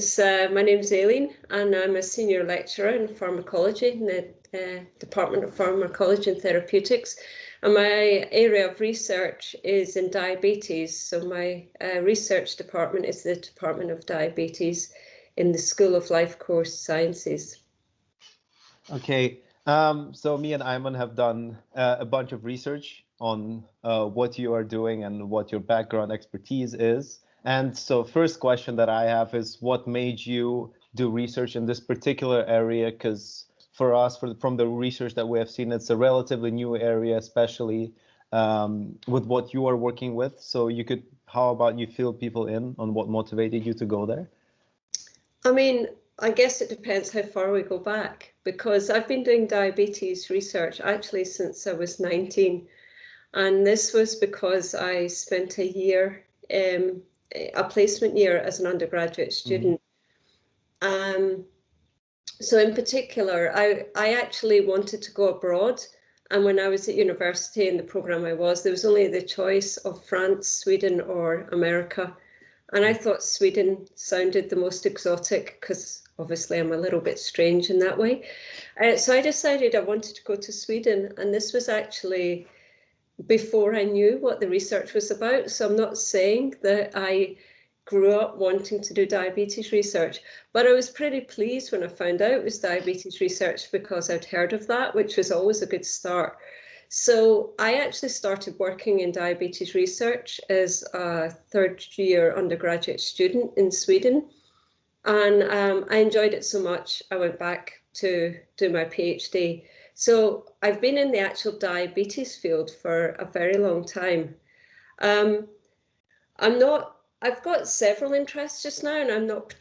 My name's Aileen, and I'm a senior lecturer in pharmacology in the Department of Pharmacology and Therapeutics. And my area of research is in diabetes. So my research department is the Department of Diabetes in the School of Life Course Sciences. Okay, so me and Aaiman have done a bunch of research on what you are doing and what your background expertise is. And so first question that I have is, what made you do research in this particular area? Because for us, from the research that we have seen, it's a relatively new area, especially with what you are working with. So how about you fill people in on what motivated you to go there? I mean, I guess it depends how far we go back, because I've been doing diabetes research actually since I was 19. And this was because I spent a year, a placement year as an undergraduate student. So in particular, I actually wanted to go abroad. And when I was at university in the program there was only the choice of France, Sweden, or America. And I thought Sweden sounded the most exotic because obviously I'm a little bit strange in that way. So I decided I wanted to go to Sweden. And this was actually before I knew what the research was about. So I'm not saying that I grew up wanting to do diabetes research, but I was pretty pleased when I found out it was diabetes research because I'd heard of that, which was always a good start. So I actually started working in diabetes research as a third-year undergraduate student in Sweden. And I enjoyed it so much, I went back to do my PhD. So I've been in the actual diabetes field for a very long time. I've got several interests just now, and I'm not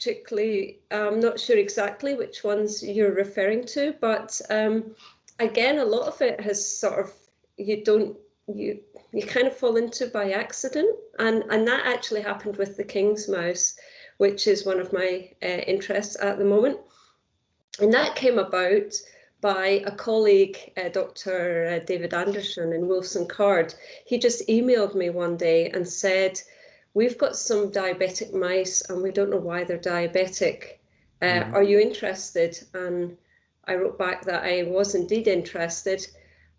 sure exactly which ones you're referring to, but again, a lot of it has sort of, you kind of fall into by accident. And that actually happened with the King's mouse, which is one of my interests at the moment. And that came about by a colleague, Dr. David Anderson in Wilson Card. He just emailed me one day and said, "We've got some diabetic mice and we don't know why they're diabetic. Are you interested?" And I wrote back that I was indeed interested.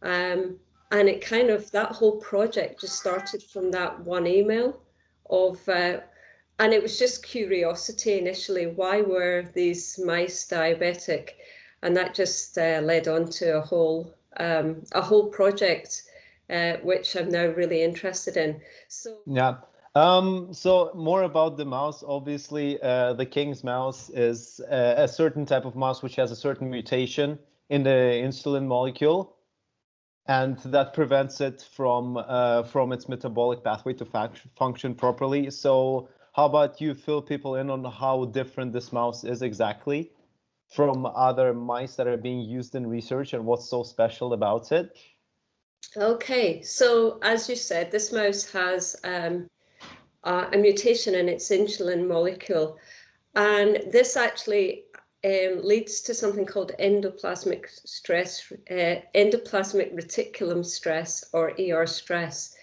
And it kind of, that whole project just started from that one email and it was just curiosity initially. Why were these mice diabetic? And that just led on to a whole project, which I'm now really interested in. So yeah. So more about the mouse. Obviously, the King's mouse is a certain type of mouse which has a certain mutation in the insulin molecule, and that prevents it from its metabolic pathway to function properly. So how about you fill people in on how different this mouse is exactly from other mice that are being used in research and what's so special about it? Okay, so as you said, this mouse has a mutation in its insulin molecule, and this actually leads to something called endoplasmic reticulum stress, or ER stress.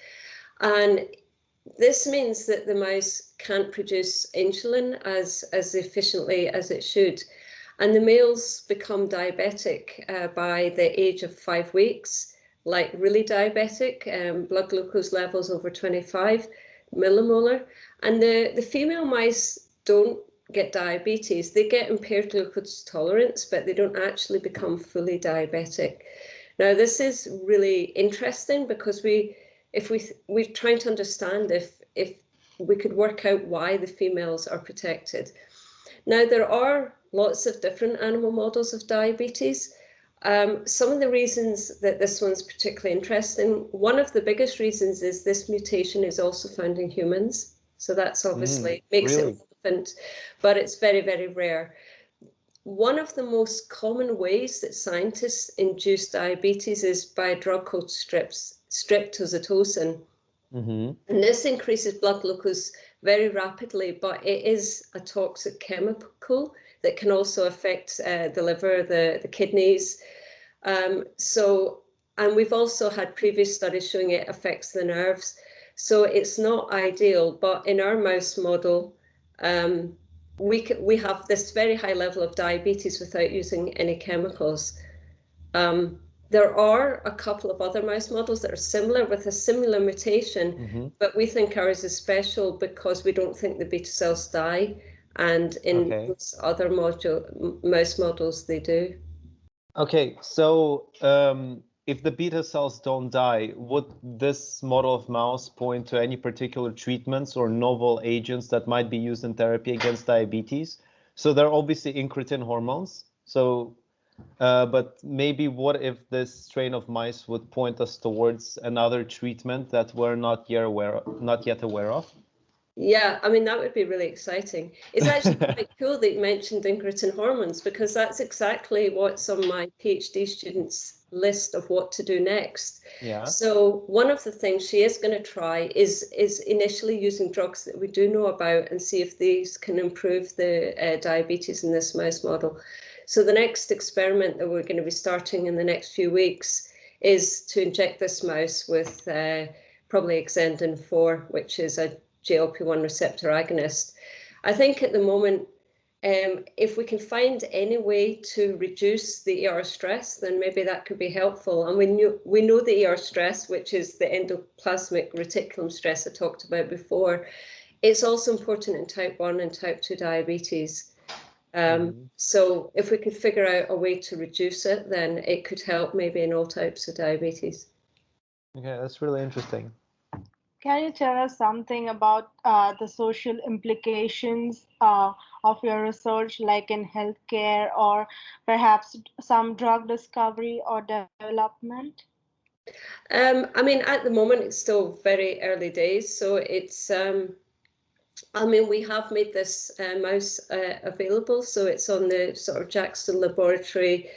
And this means that the mouse can't produce insulin as efficiently as it should. And the males become diabetic by the age of 5 weeks, like really diabetic, blood glucose levels over 25 millimolar. And the female mice don't get diabetes. They get impaired glucose tolerance, but they don't actually become fully diabetic. Now, this is really interesting because we're trying to understand if we could work out why the females are protected. Now, there are lots of different animal models of diabetes. Some of the reasons that this one's particularly interesting, one of the biggest reasons is this mutation is also found in humans. So that's obviously makes it relevant, but it's very, very rare. One of the most common ways that scientists induce diabetes is by a drug called streptozotocin. And this increases blood glucose very rapidly, but it is a toxic chemical that can also affect the liver, the kidneys. And we've also had previous studies showing it affects the nerves. So it's not ideal, but in our mouse model, we have this very high level of diabetes without using any chemicals. There are a couple of other mouse models that are similar with a similar mutation, but we think ours is special because we don't think the beta cells die, and in those other mouse models they do. Okay, so if the beta cells don't die, would this model of mouse point to any particular treatments or novel agents that might be used in therapy against diabetes? So they're obviously incretin hormones. So, but maybe what if this strain of mice would point us towards another treatment that we're not yet aware of? Yeah, I mean, that would be really exciting. It's actually quite cool that you mentioned incretin hormones, because that's exactly what's on my PhD students' list of what to do next. Yeah. So one of the things she is going to try is initially using drugs that we do know about and see if these can improve the diabetes in this mouse model. So the next experiment that we're going to be starting in the next few weeks is to inject this mouse with probably Exendin 4, which is a GLP-1 receptor agonist. I think at the moment, if we can find any way to reduce the ER stress, then maybe that could be helpful. And we know the ER stress, which is the endoplasmic reticulum stress I talked about before. It's also important in type 1 and type 2 diabetes. So if we could figure out a way to reduce it, then it could help maybe in all types of diabetes. Okay, that's really interesting. Can you tell us something about the social implications of your research, like in healthcare or perhaps some drug discovery or development? I mean, at the moment, it's still very early days. So it's, I mean, we have made this mouse available. So it's on the sort of Jackson Laboratory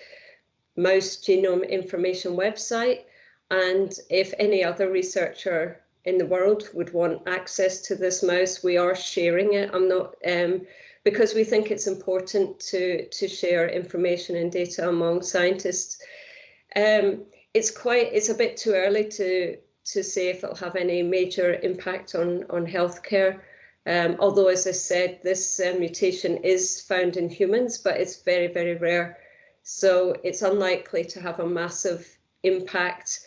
Mouse Genome Information website. And if any other researcher in the world would want access to this mouse, we are sharing it. I'm not, because we think it's important to share information and data among scientists. It's a bit too early to say if it'll have any major impact on healthcare. Although, as I said, this mutation is found in humans, but it's very, very rare. So it's unlikely to have a massive impact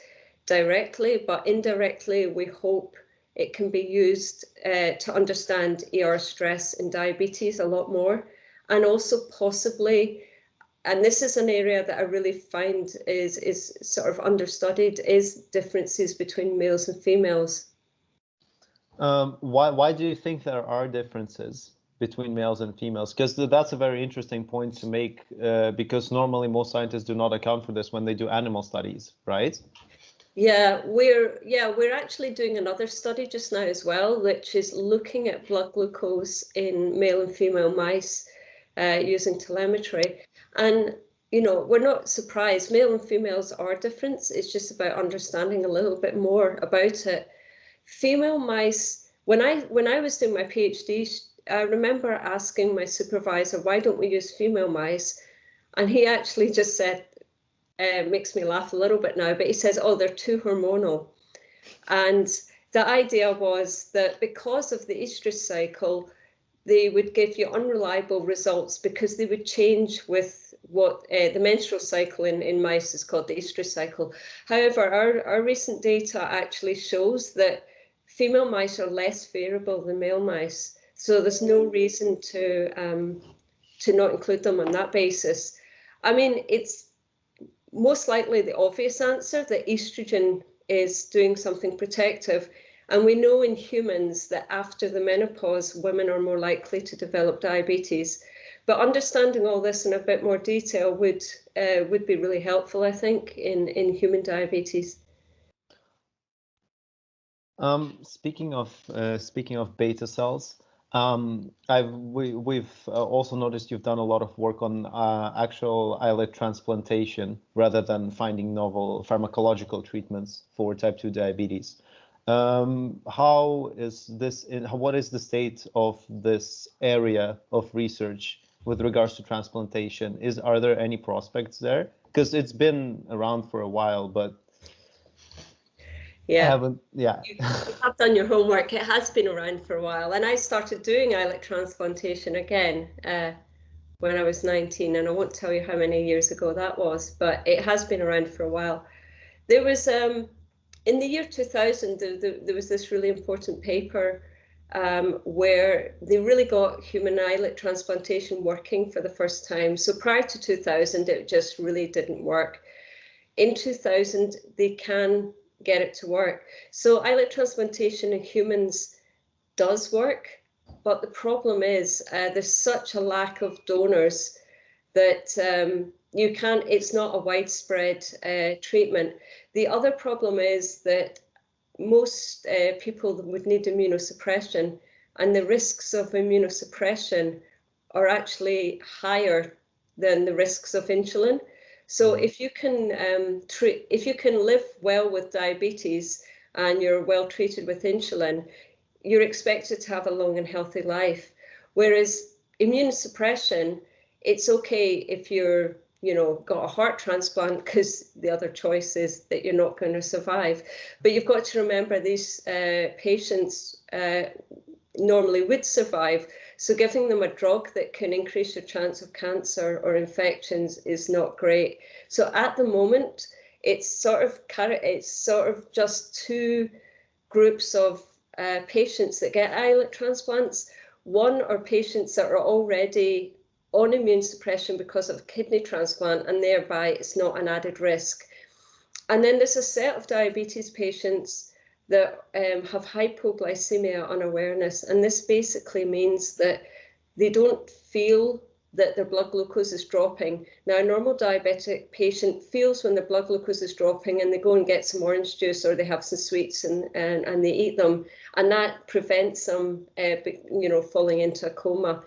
directly, but indirectly, we hope it can be used to understand ER stress in diabetes a lot more. And also possibly, and this is an area that I really find is sort of understudied, is differences between males and females. Why do you think there are differences between males and females? Because that's a very interesting point to make, because normally most scientists do not account for this when they do animal studies, right? Yeah, we're actually doing another study just now as well, which is looking at blood glucose in male and female mice using telemetry. And, you know, we're not surprised. Male and females are different. It's just about understanding a little bit more about it. Female mice, when I was doing my PhD, I remember asking my supervisor, why don't we use female mice? And he actually just said, makes me laugh a little bit now, but he says, oh, they're too hormonal. And the idea was that because of the estrous cycle, they would give you unreliable results because they would change with what the menstrual cycle in mice is called the estrous cycle. However, our recent data actually shows that female mice are less variable than male mice. So there's no reason to not include them on that basis. I mean, it's most likely the obvious answer that estrogen is doing something protective. And we know in humans that after the menopause, women are more likely to develop diabetes. But understanding all this in a bit more detail would be really helpful, I think, in human diabetes. Speaking of beta cells, we've also noticed you've done a lot of work on actual islet transplantation rather than finding novel pharmacological treatments for type 2 diabetes. What is the state of this area of research with regards to transplantation? Are there any prospects there? Because it's been around for a while, but Yeah. I haven't, yeah. You have done your homework. It has been around for a while. And I started doing islet transplantation again when I was 19. And I won't tell you how many years ago that was, but it has been around for a while. There was, in the year 2000, there was this really important paper where they really got human islet transplantation working for the first time. So prior to 2000, it just really didn't work. In 2000, they can get it to work. So islet transplantation in humans does work, but the problem is there's such a lack of donors that it's not a widespread treatment. The other problem is that most people would need immunosuppression, and the risks of immunosuppression are actually higher than the risks of insulin. So if you can if you can live well with diabetes and you're well treated with insulin, you're expected to have a long and healthy life. Whereas immunosuppression, it's okay if you're got a heart transplant, because the other choice is that you're not going to survive. But you've got to remember these patients normally would survive. So giving them a drug that can increase your chance of cancer or infections is not great. So at the moment, it's sort of just two groups of patients that get islet transplants. One are patients that are already on immune suppression because of kidney transplant, and thereby it's not an added risk. And then there's a set of diabetes patients that have hypoglycemia unawareness, and this basically means that they don't feel that their blood glucose is dropping. Now, a normal diabetic patient feels when their blood glucose is dropping, and they go and get some orange juice or they have some sweets and they eat them, and that prevents them falling into a coma.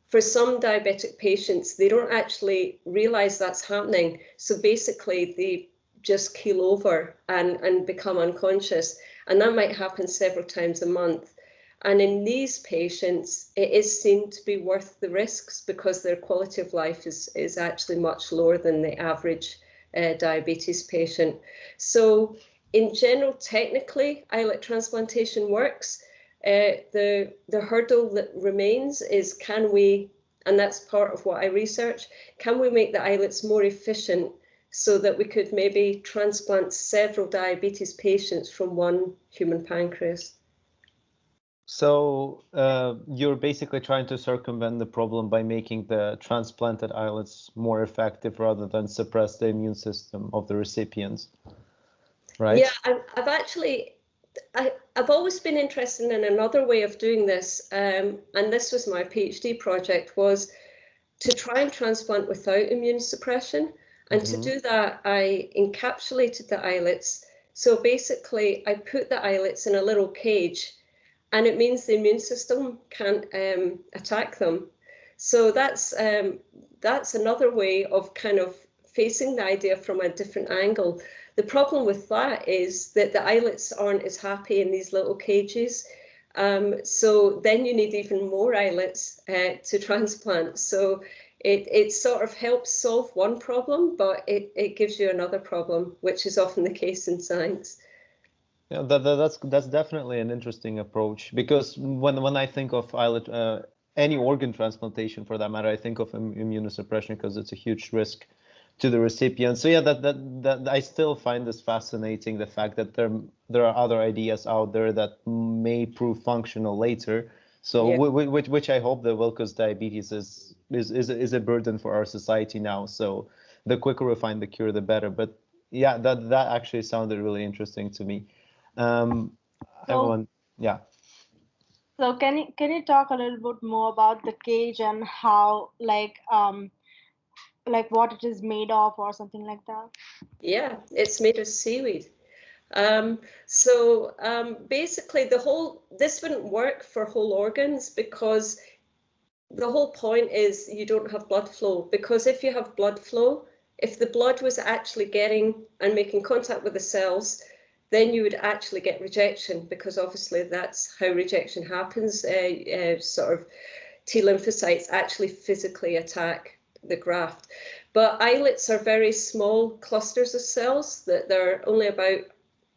For some diabetic patients, they don't actually realize that's happening. So basically, they just keel over and become unconscious. And that might happen several times a month. And in these patients, it is seen to be worth the risks because their quality of life is actually much lower than the average diabetes patient. So in general, technically, islet transplantation works. The hurdle that remains is, can we, and that's part of what I research, can we make the islets more efficient so that we could maybe transplant several diabetes patients from one human pancreas? So you're basically trying to circumvent the problem by making the transplanted islets more effective rather than suppress the immune system of the recipients, right? Yeah, I've always been interested in another way of doing this, and this was my PhD project, was to try and transplant without immune suppression. And to do that, I encapsulated the islets. So basically, I put the islets in a little cage, and it means the immune system can't attack them. So that's another way of kind of facing the idea from a different angle. The problem with that is that the islets aren't as happy in these little cages. So then you need even more islets to transplant. So it sort of helps solve one problem, but it gives you another problem, which is often the case in science. Yeah, that's definitely an interesting approach, because when I think of islet, any organ transplantation for that matter, I think of immunosuppression because it's a huge risk to the recipient. So yeah, that I still find this fascinating, the fact that there are other ideas out there that may prove functional later. So yeah. which I hope they will, because diabetes is a burden for our society now. So the quicker we find the cure, the better. But yeah, that actually sounded really interesting to me. Yeah. So can you talk a little bit more about the cage and how like what it is made of or something like that? Yeah, it's made of seaweed. Basically this wouldn't work for whole organs, because the whole point is you don't have blood flow. Because if you have blood flow, if the blood was actually getting and making contact with the cells, then you would actually get rejection, because obviously that's how rejection happens. Sort of T lymphocytes actually physically attack the graft. But islets are very small clusters of cells that they're only about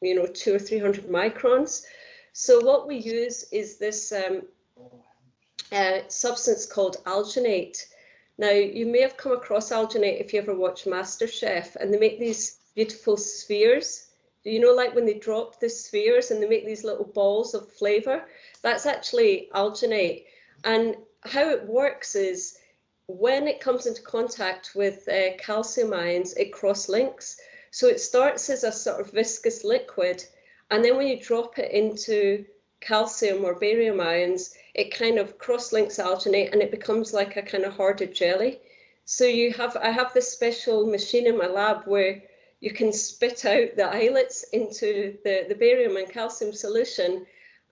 200 or 300 microns. So what we use is this substance called alginate. Now, you may have come across alginate if you ever watch MasterChef, and they make these beautiful spheres. Like when they drop the spheres and they make these little balls of flavor? That's actually alginate. And how it works is when it comes into contact with calcium ions, it cross-links. So it starts as a sort of viscous liquid, and then when you drop it into calcium or barium ions, it kind of cross-links alginate and it becomes like a kind of hardened jelly. So I have this special machine in my lab where you can spit out the islets into the barium and calcium solution,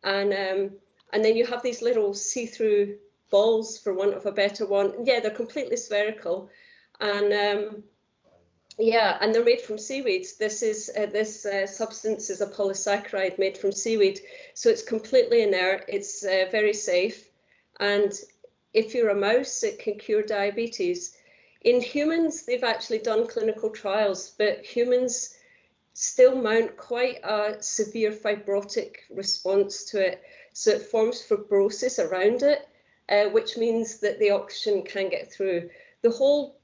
and then you have these little see-through balls, for want of a better one. Yeah, they're completely spherical, and and they're made from seaweeds. This substance is a polysaccharide made from seaweed, so it's completely inert. It's very safe, and if you're a mouse, it can cure diabetes. In humans, they've actually done clinical trials, but humans still mount quite a severe fibrotic response to it. So it forms fibrosis around it, which means that the oxygen can't get through. The whole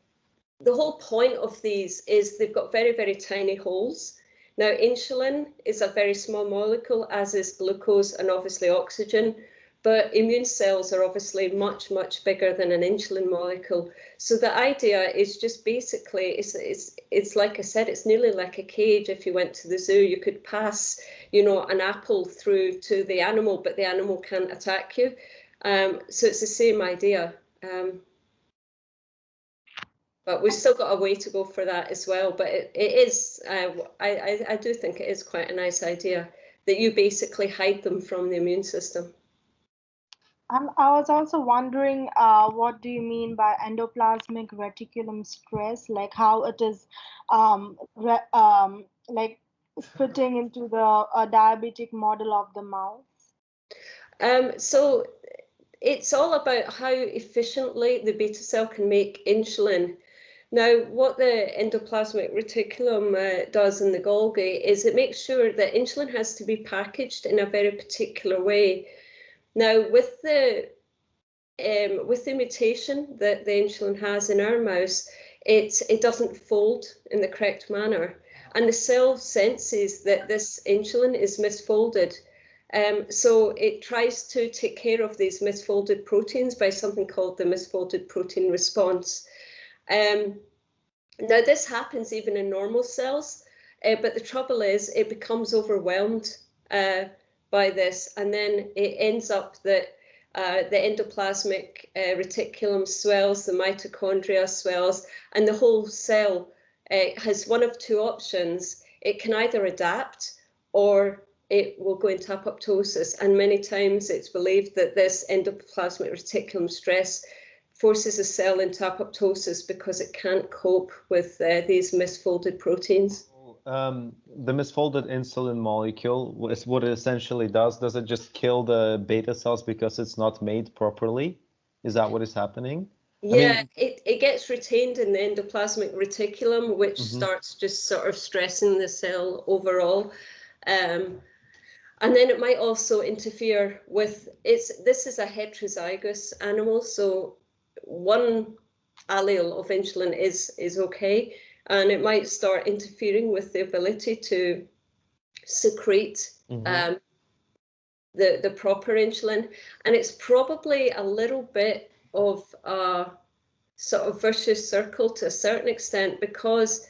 point of these is they've got very, very tiny holes. Now, insulin is a very small molecule, as is glucose and obviously oxygen, but immune cells are obviously much, much bigger than an insulin molecule. So the idea is just basically, it's like I said, it's nearly like a cage. If you went to the zoo, you could pass, an apple through to the animal, but the animal can't attack you. So it's the same idea. But we've still got a way to go for that as well. But it is, I do think it is quite a nice idea that you basically hide them from the immune system. I was also wondering, what do you mean by endoplasmic reticulum stress? Like how it is, like fitting into the diabetic model of the mouse? So it's all about how efficiently the beta cell can make insulin. Now, what the endoplasmic reticulum does in the Golgi is it makes sure that insulin has to be packaged in a very particular way. Now, with the mutation that the insulin has in our mouse, it doesn't fold in the correct manner, and the cell senses that this insulin is misfolded. So it tries to take care of these misfolded proteins by something called the misfolded protein response. Now, this happens even in normal cells, but the trouble is it becomes overwhelmed by this, and then it ends up that the endoplasmic reticulum swells, the mitochondria swells, and the whole cell has one of two options. It can either adapt or it will go into apoptosis, and many times it's believed that this endoplasmic reticulum stress forces a cell into apoptosis because it can't cope with these misfolded proteins. The misfolded insulin molecule, what it essentially does it just kill the beta cells because it's not made properly? Is that what is happening? Yeah, it gets retained in the endoplasmic reticulum, which starts just sort of stressing the cell overall. And then it might also interfere with, this is a heterozygous animal, so one allele of insulin is okay, and it might start interfering with the ability to secrete the proper insulin. And it's probably a little bit of a sort of vicious circle to a certain extent, because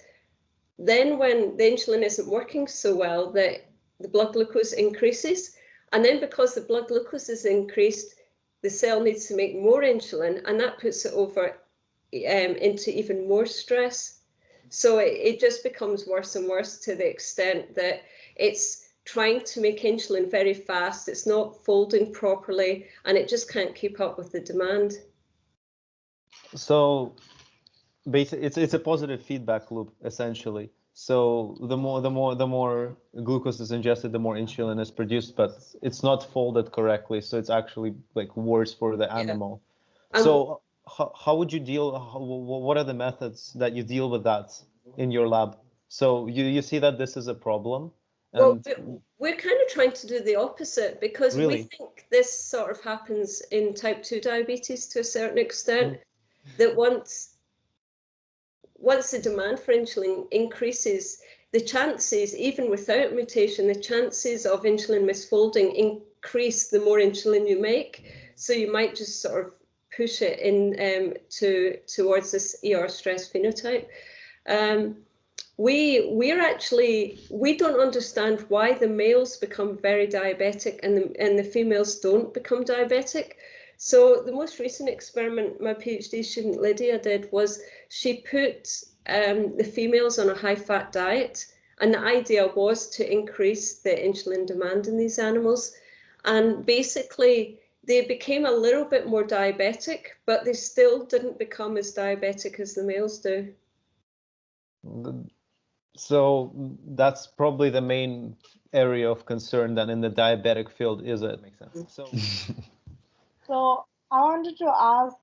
then when the insulin isn't working so well, the blood glucose increases, and then because the blood glucose is increased, the cell needs to make more insulin, and that puts it over into even more stress. So it just becomes worse and worse to the extent that it's trying to make insulin very fast, it's not folding properly, and it just can't keep up with the demand. So basically, it's a positive feedback loop essentially. So the more glucose is ingested, the more insulin is produced, but it's not folded correctly, so it's actually like worse for the animal. So how would you deal? What are the methods that you deal with that in your lab? So you see that this is a problem, And we're kind of trying to do the opposite, because really? we think this sort of happens in type 2 diabetes to a certain extent, that once the demand for insulin increases, the chances, even without mutation, the chances of insulin misfolding increase the more insulin you make. So you might just sort of push it in towards this ER stress phenotype. We don't understand why the males become very diabetic and the females don't become diabetic. So the most recent experiment my PhD student Lydia did was she put the females on a high-fat diet, and the idea was to increase the insulin demand in these animals. And basically, they became a little bit more diabetic, but they still didn't become as diabetic as the males do. So that's probably the main area of concern then in the diabetic field, is it? Makes sense. So I wanted to ask,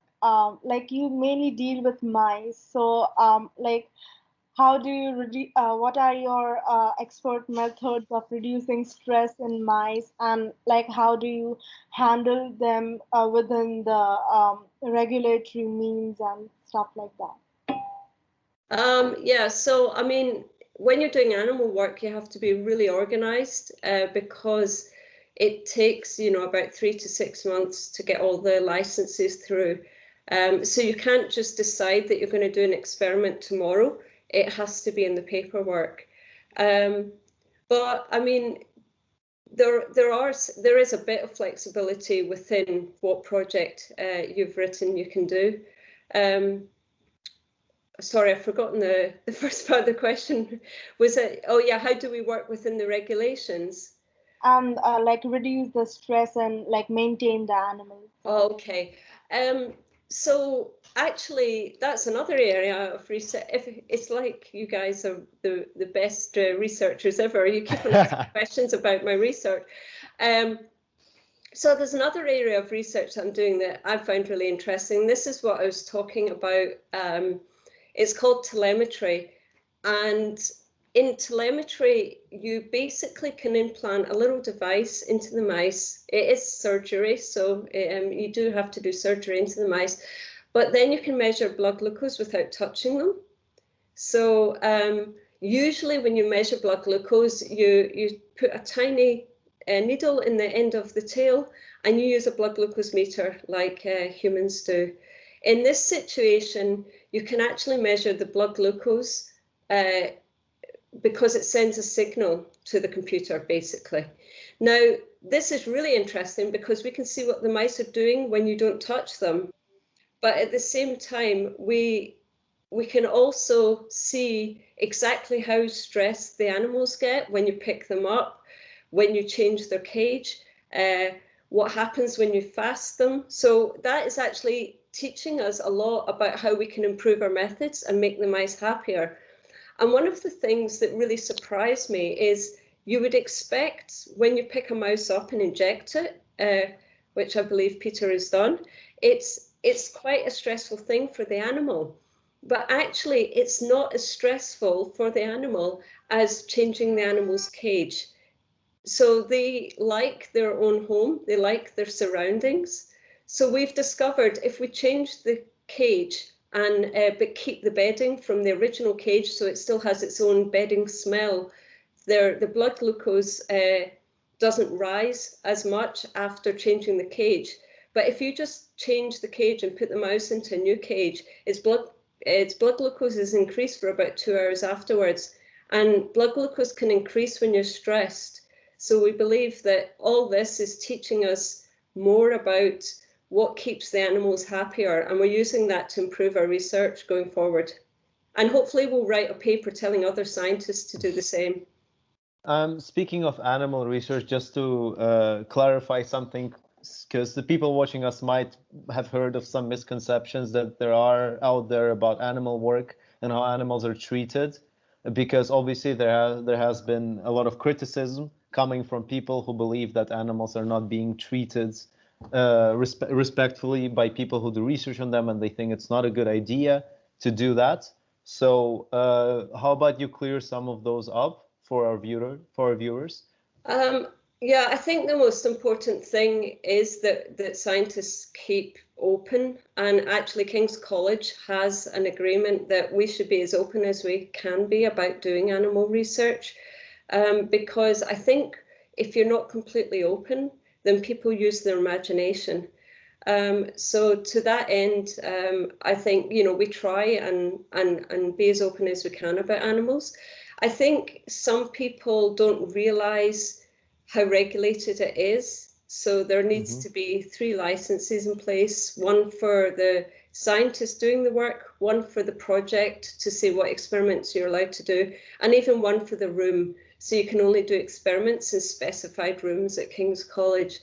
like you mainly deal with mice. So like, how do you what are your expert methods of reducing stress in mice, and like how do you handle them within the regulatory means and stuff like that? Yeah, so I mean, when you're doing animal work, you have to be really organized because it takes, about 3 to 6 months to get all the licenses through. So you can't just decide that you're going to do an experiment tomorrow. It has to be in the paperwork. But I mean, there is a bit of flexibility within what project you've written you can do. Sorry, I've forgotten the first part of the question. Was it, oh yeah, how do we work within the regulations? And like reduce the stress and like maintain the animals. Oh, okay. So actually, that's another area of research. It's like you guys are the best researchers ever. You keep on asking questions about my research. So there's another area of research that I'm doing that I found really interesting. This is what I was talking about. It's called telemetry. And in telemetry, you basically can implant a little device into the mice. It is surgery, so you do have to do surgery into the mice. But then you can measure blood glucose without touching them. So usually when you measure blood glucose, you put a tiny needle in the end of the tail, and you use a blood glucose meter like humans do. In this situation, you can actually measure the blood glucose because it sends a signal to the computer, basically. Now, this is really interesting because we can see what the mice are doing when you don't touch them. But at the same time, we can also see exactly how stressed the animals get when you pick them up, when you change their cage, what happens when you fast them. So that is actually teaching us a lot about how we can improve our methods and make the mice happier. And one of the things that really surprised me is you would expect when you pick a mouse up and inject it, which I believe Peter has done, it's quite a stressful thing for the animal. But actually, it's not as stressful for the animal as changing the animal's cage. So they like their own home, they like their surroundings. So we've discovered if we change the cage and but keep the bedding from the original cage, so it still has its own bedding smell, the blood glucose doesn't rise as much after changing the cage. But if you just change the cage and put the mouse into a new cage, its blood glucose is increased for about 2 hours afterwards. And blood glucose can increase when you're stressed. So we believe that all this is teaching us more about what keeps the animals happier, and we're using that to improve our research going forward. And hopefully we'll write a paper telling other scientists to do the same. Speaking of animal research, just to clarify something, because the people watching us might have heard of some misconceptions that there are out there about animal work and how animals are treated, because obviously there has been a lot of criticism coming from people who believe that animals are not being treated respectfully by people who do research on them, and they think it's not a good idea to do that. So how about you clear some of those up for our viewers? Yeah, I think the most important thing is that scientists keep open, and actually King's College has an agreement that we should be as open as we can be about doing animal research, because I think if you're not completely open, then people use their imagination. So to that end, I think, we try and be as open as we can about animals. I think some people don't realize how regulated it is. So there needs to be 3 licenses in place, one for the scientist doing the work, one for the project to say what experiments you're allowed to do, and even one for the room. So you can only do experiments in specified rooms at King's College.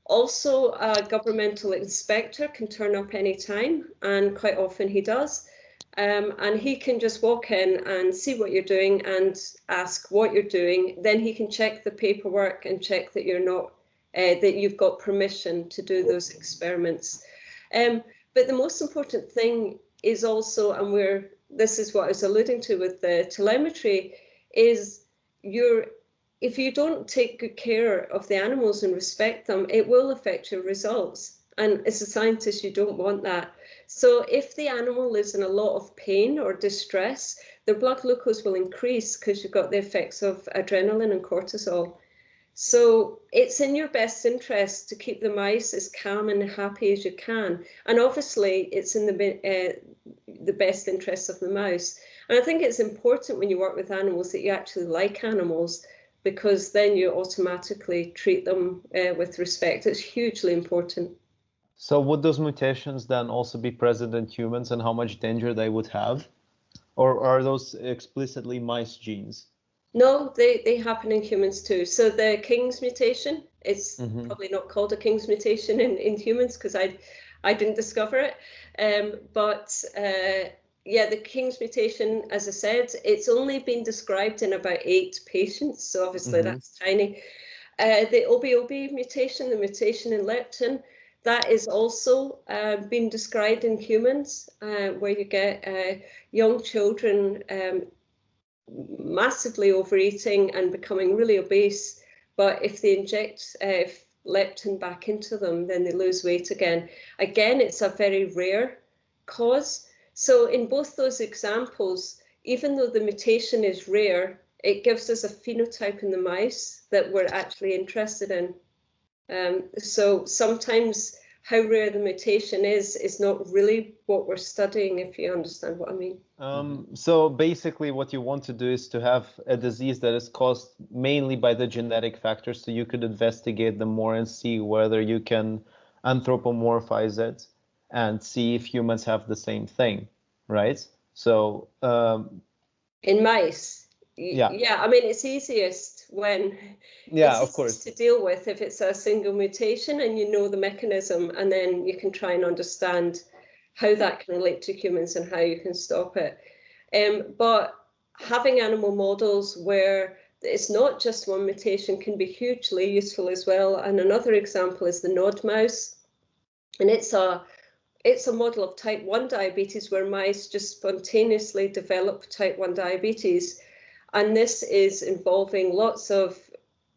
Also, a governmental inspector can turn up anytime, and quite often he does. And he can just walk in and see what you're doing and ask what you're doing. Then he can check the paperwork and check that you're not, that you've got permission to do those experiments. But the most important thing is also, and this is what I was alluding to with the telemetry, is if you don't take good care of the animals and respect them, it will affect your results. And as a scientist, you don't want that. So if the animal is in a lot of pain or distress, their blood glucose will increase because you've got the effects of adrenaline and cortisol. So it's in your best interest to keep the mice as calm and happy as you can. And obviously, it's in the best interest of the mouse. And I think it's important when you work with animals that you actually like animals, because then you automatically treat them with respect. It's hugely important. So would those mutations then also be present in humans, and how much danger they would have? Or are those explicitly mice genes? No, they happen in humans too. So the King's mutation, it's probably not called a King's mutation in humans because I didn't discover it. Yeah, the King's mutation, as I said, it's only been described in about 8 patients. So obviously that's tiny. The OBOB mutation, the mutation in leptin, that is also been described in humans, where you get young children massively overeating and becoming really obese. But if they inject leptin back into them, then they lose weight again. Again, it's a very rare cause. So in both those examples, even though the mutation is rare, it gives us a phenotype in the mice that we're actually interested in. So sometimes how rare the mutation is not really what we're studying, if you understand what I mean. So basically what you want to do is to have a disease that is caused mainly by the genetic factors, so you could investigate them more and see whether you can anthropomorphize it and see if humans have the same thing, right? So in mice. Yeah, I mean, it's easiest when of course to deal with if it's a single mutation and you know the mechanism, and then you can try and understand how that can relate to humans and how you can stop it. But having animal models where it's not just one mutation can be hugely useful as well. And another example is the nod mouse, and it's a model of type 1 diabetes where mice just spontaneously develop type 1 diabetes. And this is involving lots of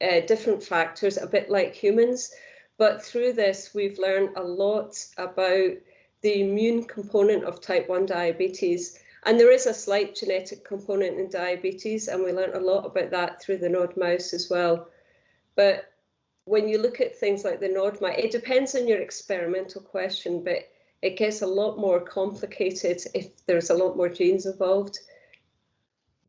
different factors, a bit like humans. But through this, we've learned a lot about the immune component of type 1 diabetes. And there is a slight genetic component in diabetes, and we learned a lot about that through the nod mouse as well. But when you look at things like the nod mouse, it depends on your experimental question, but it gets a lot more complicated if there's a lot more genes involved.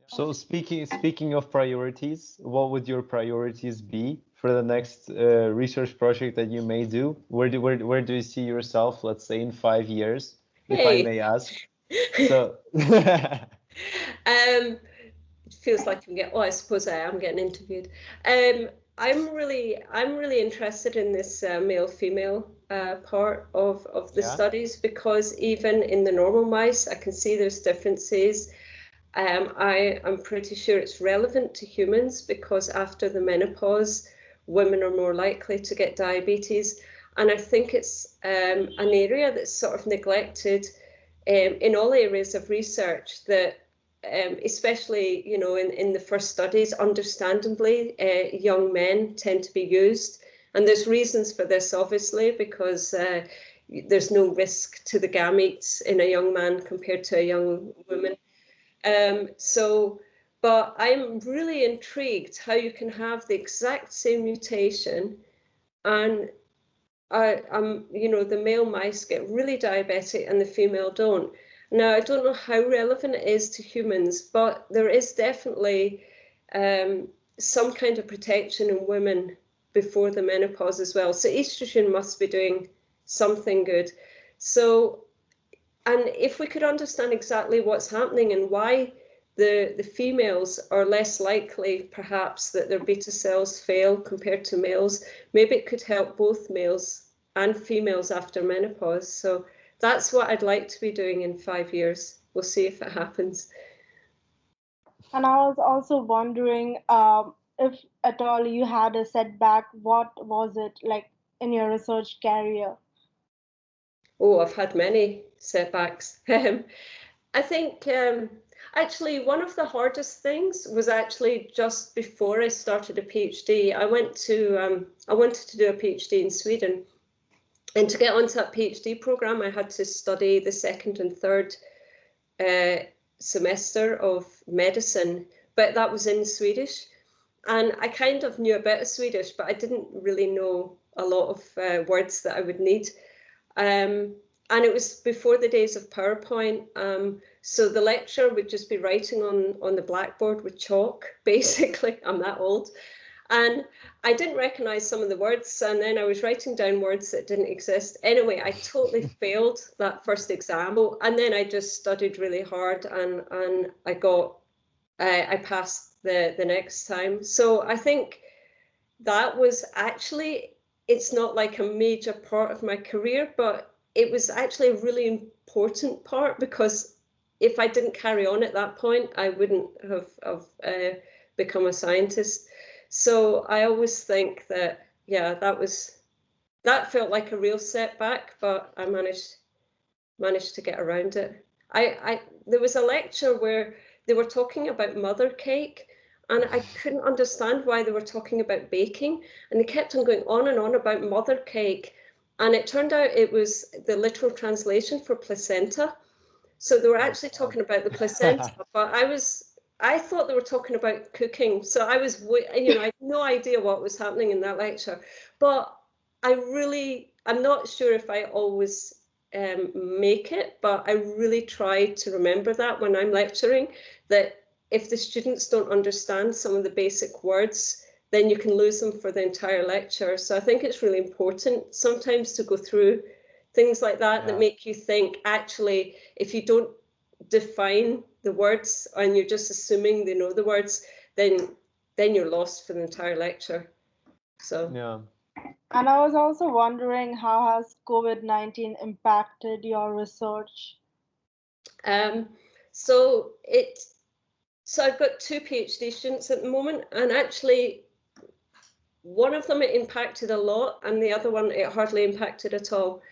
So speaking of priorities, what would your priorities be for the next research project that you may do? Where do you see yourself, let's say, in 5 years, if I may ask? So it feels like I suppose I am getting interviewed. I'm really interested in this male-female part of the studies, because even in the normal mice, I can see there's differences. I'm pretty sure it's relevant to humans because after the menopause, women are more likely to get diabetes. And I think it's an area that's sort of neglected in all areas of research, that especially, you know, in the first studies, understandably, young men tend to be used. And there's reasons for this, obviously, because there's no risk to the gametes in a young man compared to a young woman. But I'm really intrigued how you can have the exact same mutation and you know, the male mice get really diabetic and the female don't. Now, I don't know how relevant it is to humans, but there is definitely some kind of protection in women before the menopause as well. So estrogen must be doing something good. So, and if we could understand exactly what's happening and why the females are less likely, perhaps, that their beta cells fail compared to males, maybe it could help both males and females after menopause. So that's what I'd like to be doing in 5 years. We'll see if it happens. And I was also wondering if at all you had a setback, what was it like in your research career? Oh, I've had many setbacks. I think actually one of the hardest things was actually just before I started a PhD. I wanted to do a PhD in Sweden. And to get onto that PhD program, I had to study the second and third semester of medicine, but that was in Swedish. And I kind of knew a bit of Swedish, but I didn't really know a lot of words that I would need. And it was before the days of PowerPoint. So the lecturer would just be writing on the blackboard with chalk, basically. I'm that old. And I didn't recognize some of the words, and then I was writing down words that didn't exist. Anyway, I totally failed that first exam, and then I just studied really hard, and I passed the next time. So I think that was actually, it's not like a major part of my career, but it was actually a really important part, because if I didn't carry on at that point, I wouldn't have become a scientist. So I always think that, yeah, that felt like a real setback, but I managed to get around it. There was a lecture where they were talking about mother cake, and I couldn't understand why they were talking about baking, and they kept on going on and on about mother cake, and it turned out it was the literal translation for placenta. So they were actually talking about the placenta, but I thought they were talking about cooking. So I was, you know, I had no idea what was happening in that lecture. But I'm not sure if I always make it, but I really try to remember that when I'm lecturing, that if the students don't understand some of the basic words, then you can lose them for the entire lecture. So I think it's really important sometimes to go through things like that that make you think, actually, if you don't define the words and you're just assuming they know the words, then you're lost for the entire lecture. So yeah. And I was also wondering, how has COVID-19 impacted your research? So I've got 2 PhD students at the moment, and actually one of them it impacted a lot, and the other one it hardly impacted at all.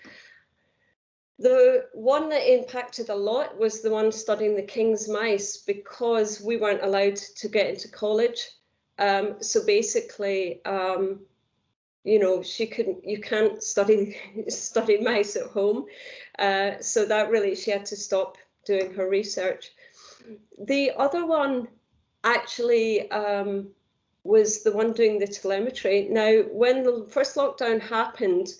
The one that impacted a lot was the one studying the King's mice, because we weren't allowed to get into college. So basically, you know, you can't study mice at home. So that really, she had to stop doing her research. The other one actually was the one doing the telemetry. Now, when the first lockdown happened,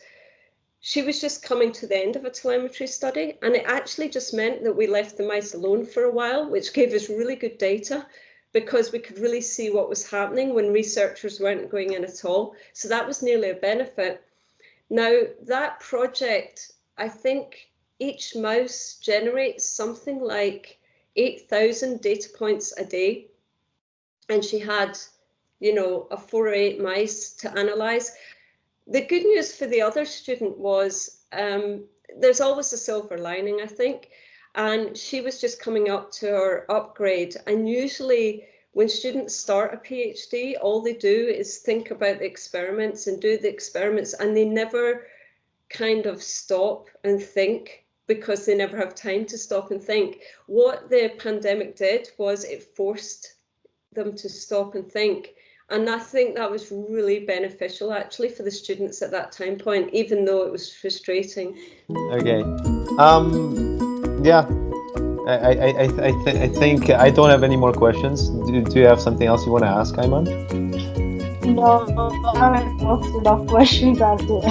she was just coming to the end of a telemetry study, and it actually just meant that we left the mice alone for a while, which gave us really good data, because we could really see what was happening when researchers weren't going in at all. So that was nearly a benefit. Now, that project, I think each mouse generates something like 8,000 data points a day. And she had, you know, 4 or 8 mice to analyze. The good news for the other student was there's always a silver lining, I think. And she was just coming up to her upgrade. And usually when students start a PhD, all they do is think about the experiments and do the experiments, and they never kind of stop and think because they never have time to stop and think. What the pandemic did was it forced them to stop and think. And I think that was really beneficial actually for the students at that time point, even though it was frustrating. Okay. Yeah. I think I don't have any more questions. Do you have something else you want to ask, Aaiman? No, I have lots of questions as well.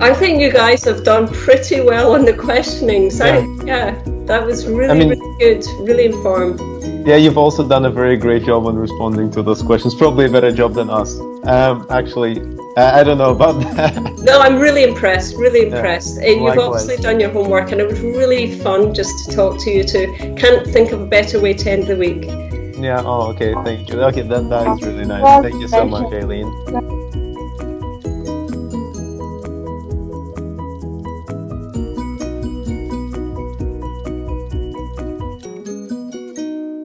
I think you guys have done pretty well on the questioning. So yeah, that was really, really good, really informed. Yeah, you've also done a very great job on responding to those questions. Probably a better job than us. Actually, I don't know about that. No, I'm really impressed, really impressed. Yeah, You've obviously done your homework, and it was really fun just to talk to you two. Can't think of a better way to end the week. Yeah, oh, okay, thank you. Okay, that is really nice. Thank you so much, Aileen.